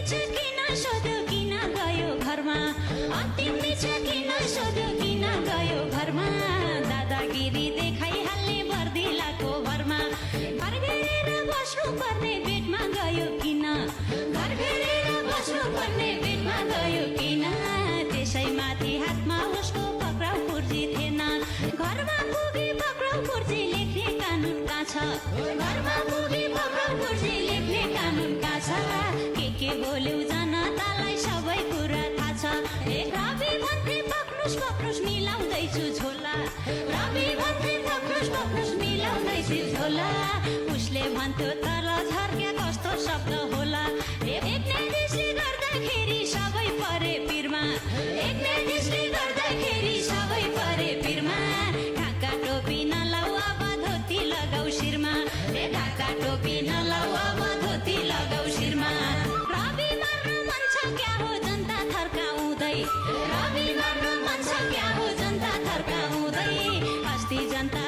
बिच किन सोध्यो किन गयो घरमा अन्तिम बिच किन सोध्यो किन गयो घरमा दादागिरी देखाइहाल्ने बर्दिलाको भरमा घर घेरेर बस्नु पर्ने बेडमा गयो किन घर घेरेर बस्नु पर्ने बेडमा गयो किन त्यसैमाथि हातमा उसको पक्राउ कुर्जी थिएन घरमा पुगी पक्राउ कुर्जी लेख्ने कानुन कहाँ छ घरमा पुगी पक्राउ कुर्जी लेख्ने कानुन कहाँ छ के बोल्यौ जनतालाई सबै कुरा थाहा छ एक रवि भन्थे पक्नुस पक्नुस मिलाउँदैछु झोला रवि भन्थे पक्नुस मिलाउँदैछु झोला उसले भन्थ्यो तल झर्क्या कस्तो शब्द होला एक निर्देशले गर्दाखेरि सबै परे पिरमा एक निर्देशले गर्दाखेरि सबै परे पिरमा ढाका टोपी नलाऊ अब धोती लगाऊ शिरमा ढाका टोपी नलाऊ अब धोती लगाऊ शिरमा रवि मार्न मन छ क्या हो जनता थर्काउँदै रवि मार्न मन छ क्या हो जनता थर्काउँदै अस्ति जनता